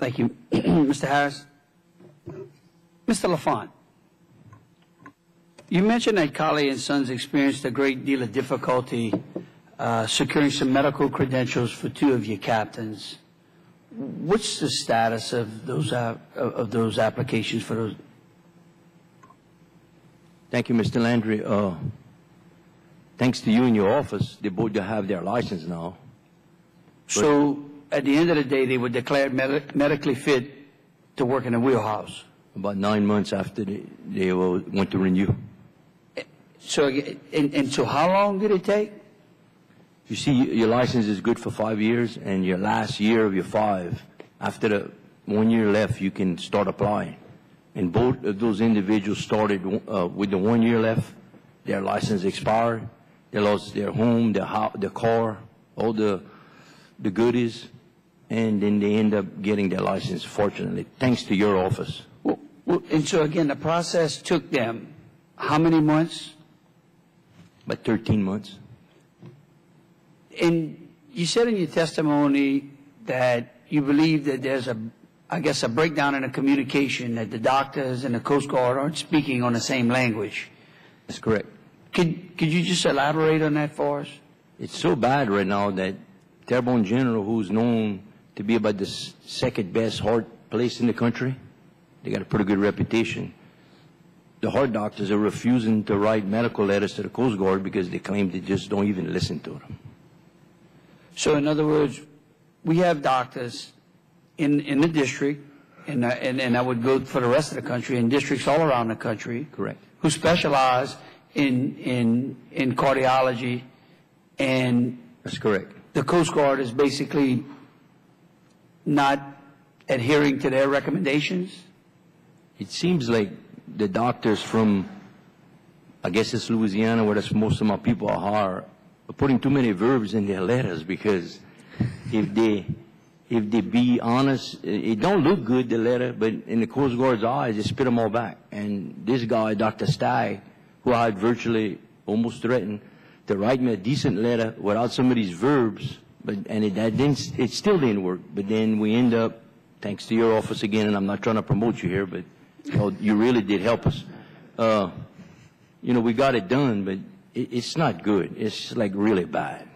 Thank you. Mr. Harris. Mr. LaFont, you mentioned that Colley and Sons experienced a great deal of difficulty securing some medical credentials for two of your captains. What's the status of those applications for those? Thank you, Mr. Landry. Thanks to you and your office, they both have their license now. So at the end of the day, they were declared medically fit to work in the wheelhouse. About 9 months after they went to renew. So, and so how long did it take? You see, your license is good for 5 years, and your last year of your 5, after the 1 year left, you can start applying. And both of those individuals started with the 1 year left. Their license expired. They lost their home, their car, all the goodies, and then they end up getting their license, fortunately, thanks to your office. Well, and so again, the process took them how many months? About 13 months. And you said in your testimony that you believe that there's I guess a breakdown in the communication, that the doctors and the Coast Guard aren't speaking on the same language. That's correct. Could you just elaborate on that for us? It's so bad right now that Terrebonne General, who's known to be about the second best heart place in the country, they got a pretty good reputation. The heart doctors are refusing to write medical letters to the Coast Guard because they claim they just don't even listen to them. So in other words, we have doctors in the district, and I would go for the rest of the country, in districts all around the country. Correct. Who specialize in cardiology, and that's correct. The Coast Guard is basically not adhering to their recommendations? It seems like the doctors from, I guess it's Louisiana, where most of my people are putting too many verbs in their letters, because if they be honest, it don't look good, the letter, but in the Coast Guard's eyes, they spit them all back. And this guy, Dr. Stagg, who I had virtually almost threatened to write me a decent letter without some of these verbs, it still didn't work. But then we end up, thanks to your office again, and I'm not trying to promote you here, but you really did help us. We got it done, but it's not good. It's like really bad.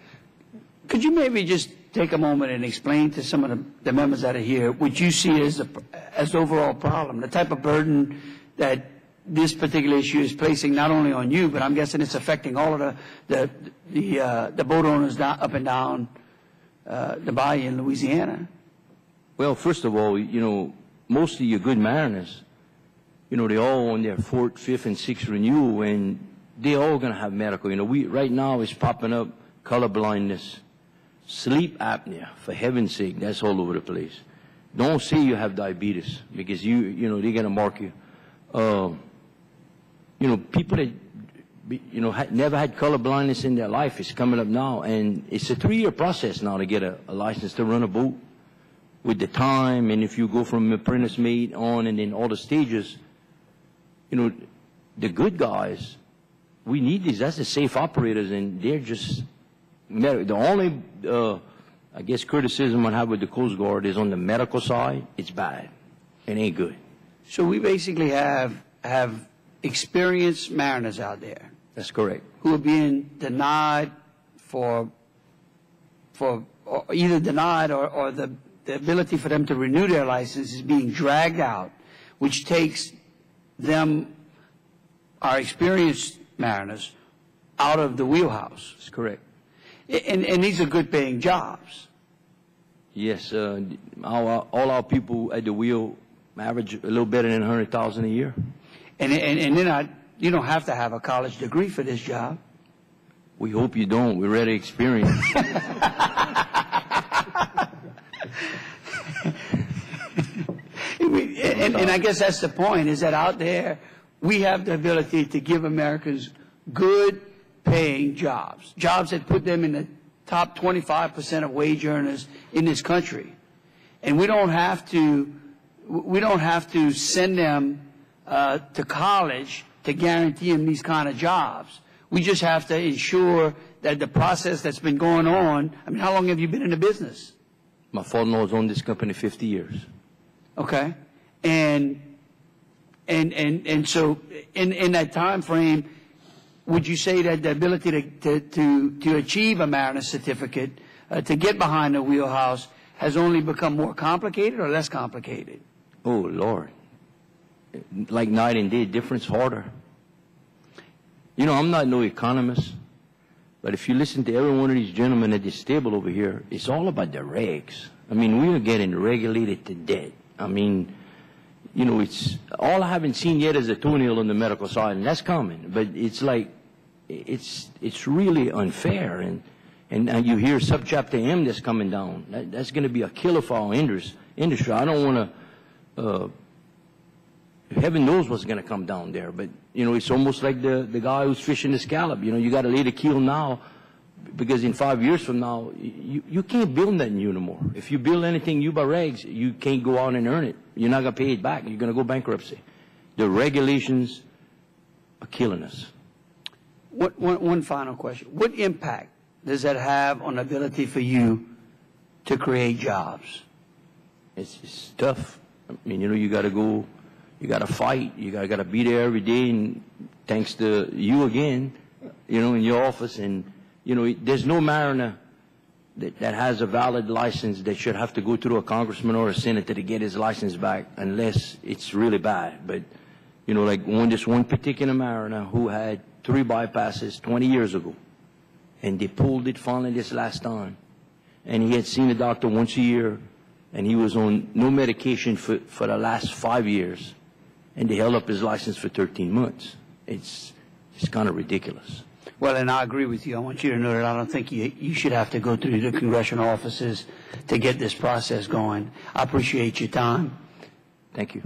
Could you maybe just take a moment and explain to some of the members that are here what you see as the overall problem, the type of burden that this particular issue is placing not only on you, but I'm guessing it's affecting all of the boat owners up and down the bayou in Louisiana? Well, first of all, most of your good mariners, they all on their 4th, 5th, and 6th renewal, and they all going to have medical. Right now it's popping up color blindness, sleep apnea, for heaven's sake, that's all over the place. Don't say you have diabetes, because they're going to mark you. People that, never had color blindness in their life is coming up now, and it's a 3-year process now to get a license to run a boat with the time, and if you go from apprentice mate on and then all the stages, the good guys, we need these, that's the safe operators, and they're just, the only, I guess, criticism I have with the Coast Guard is on the medical side. It's bad. It ain't good. So we basically have experienced mariners out there. That's correct. Who are being denied or either denied or the ability for them to renew their license is being dragged out, which takes them, our experienced mariners, out of the wheelhouse. That's correct. And these are good paying jobs. Yes, all our people at the wheel average a little better than $100,000 a year. And then you don't have to have a college degree for this job. We hope you don't. We're already experienced. And I guess that's the point, is that out there we have the ability to give Americans good paying jobs that put them in the top 25% of wage earners in this country. And we don't have to send them to college to guarantee them these kind of jobs. We just have to ensure that the process that's been going on, I mean, how long have you been in the business? My father-in-law has owned this company 50 years. Okay? And so in that time frame, would you say that the ability to achieve a mariner's certificate, to get behind the wheelhouse, has only become more complicated or less complicated? Oh, Lord. Like night and day, difference harder. You know, I'm not no economist, but if you listen to every one of these gentlemen at this table over here, it's all about the regs. I mean, we are getting regulated to death. I mean, you know, it's all I haven't seen yet is a toenail on the medical side, and that's coming. But it's like, it's really unfair. And you hear Subchapter M that's coming down. That's going to be a killer for our industry. I don't want to, heaven knows what's going to come down there. But, you know, it's almost like the guy who's fishing the scallop. You know, you got to lay the keel now, because in 5 years from now, you can't build nothing new no more. If you build anything new by regs, you can't go out and earn it. You're not going to pay it back. You're going to go bankruptcy. The regulations are killing us. One final question. What impact does that have on the ability for you to create jobs? It's tough. I mean, you know, you got to go, you got to fight, you got to be there every day, and thanks to you again, you know, in your office. And, you know, there's no mariner that has a valid license that should have to go through a congressman or a senator to get his license back unless it's really bad. But, you know, like this one particular mariner who had 3 bypasses 20 years ago, and they pulled it finally this last time. And he had seen a doctor once a year, and he was on no medication for the last 5 years, and they held up his license for 13 months. It's kind of ridiculous. Well, and I agree with you. I want you to know that I don't think you should have to go through the congressional offices to get this process going. I appreciate your time. Thank you.